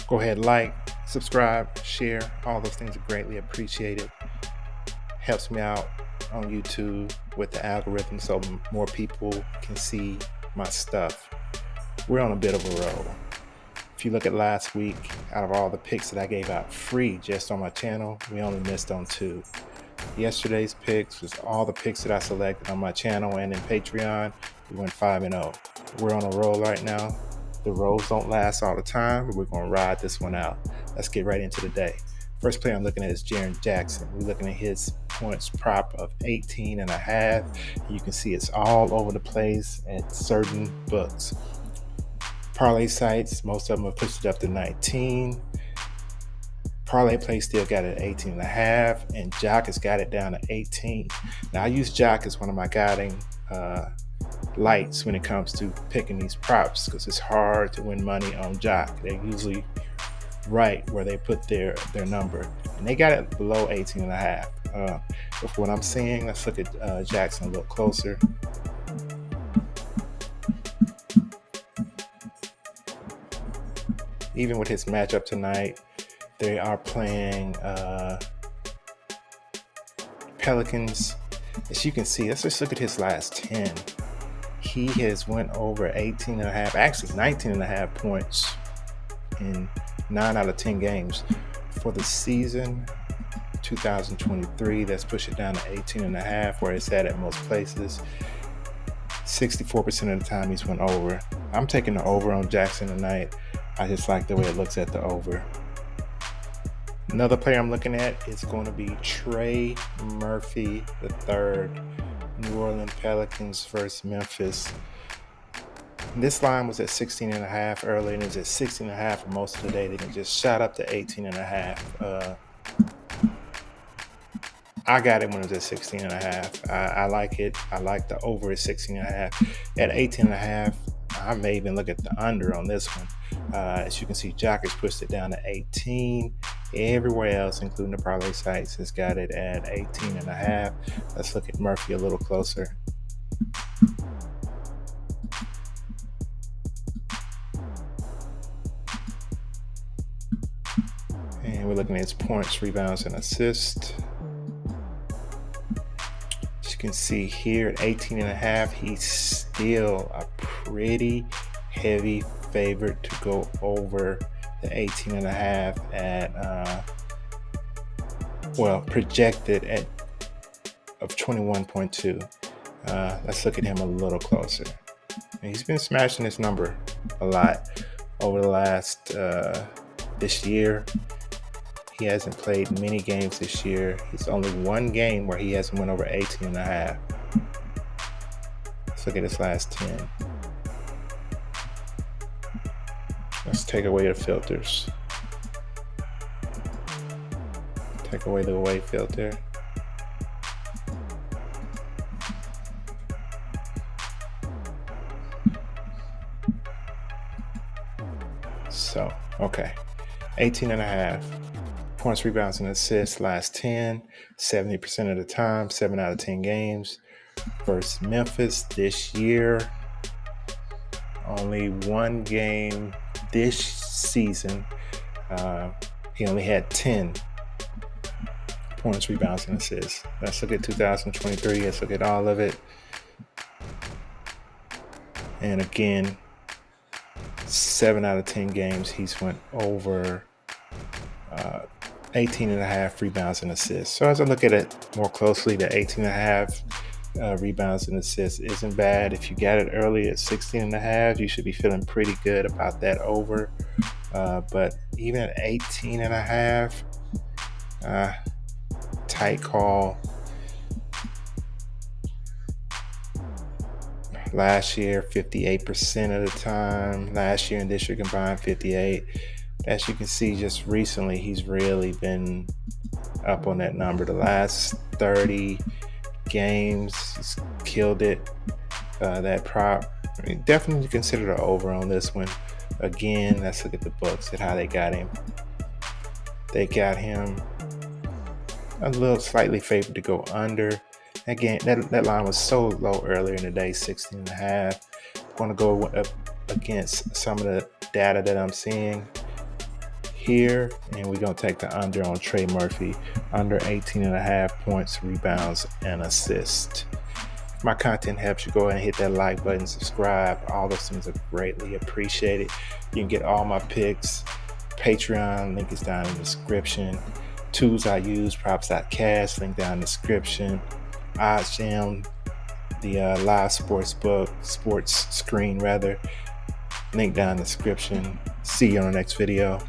Go ahead, like, subscribe, share. All those things are greatly appreciated. Helps me out on YouTube with the algorithm so more people can see my stuff. We're on a bit of a roll. If you look at last week, out of all the picks that I gave out free just on my channel, we only missed on 2. Yesterday's picks was all the picks that I selected on my channel and in Patreon. We went 5-0. We're on a roll right now. The rolls don't last all the time, but we're going to ride this one out. Let's get right into the day. First player I'm looking at is Jaren Jackson. We're looking at his points prop of 18.5. You can see it's all over the place at certain books. Parlay sites, most of them have pushed it up to 19. Parlay Play still got it at 18.5, and Jock has got it down to 18. Now, I use Jock as one of my guiding lights when it comes to picking these props because it's hard to win money on Jock. They're usually right where they put their number, and they got it below 18.5. But for what I'm seeing, let's look at Jackson a little closer. Even with his matchup tonight, they are playing Pelicans. As you can see, let's just look at his last 10. He has went over 18.5, actually 19.5 points in 9 out of 10 games. For the season 2023, let's push it down to 18.5, where it's at most places. 64% of the time he's went over. I'm taking the over on Jackson tonight. I just like the way it looks at the over. Another player I'm looking at is going to be Trey Murphy III, New Orleans Pelicans versus Memphis. This line was at 16.5 earlier, and it was at 16.5 for most of the day. They just shot up to 18.5. I got it when it was at 16.5. I like it. I like the over at 16.5. At 18.5, I may even look at the under on this one. As you can see, Jock has pushed it down to 18. Everywhere else, including the parlay sites, has got it at 18.5. Let's look at Murphy a little closer. And we're looking at his points, rebounds, and assists. As you can see here at 18.5, he's still a pretty heavy favorite to go over the 18.5 at projected at of 21.2. Let's look at him a little closer. And he's been smashing this number a lot over the last this year. He hasn't played many games this year. It's only one game where he hasn't went over 18.5. Let's look at his last 10. Let's take away the filters. Take away the away filter. So, okay. 18.5. Points, rebounds, and assists last 10. 70% of the time. 7 out of 10 games. Versus Memphis this year. Only one game this season, he only had 10 points, rebounds, and assists. Let's look at 2023. Let's look at all of it. And again, 7 out of 10 games, he's went over 18.5 rebounds and assists. So as I look at it more closely, the 18.5 rebounds and assists isn't bad. If you got it early at 16.5, you should be feeling pretty good about that over. But even at 18.5, tight call. Last year, 58% of the time. Last year and this year combined, 58. As you can see, just recently, he's really been up on that number. The last 30 games, he's killed it. That prop, I mean, definitely consider the over on this one. Again, let's look at the books and how they got him. They got him a little slightly favored to go under. Again, that line was so low earlier in the day, 16.5. I'm going to go up against some of the data that I'm seeing. here, and we're going to take the under on Trey Murphy, under 18.5 points, rebounds, and assists. If my content helps you, go ahead and hit that like button, subscribe. All those things are greatly appreciated. You can get all my picks. Patreon, link is down in the description. Tools I use, PROPS.CASH, link down in the description. OddsJam, the live sportsbook, sports screen rather, link down in the description. See you on the next video.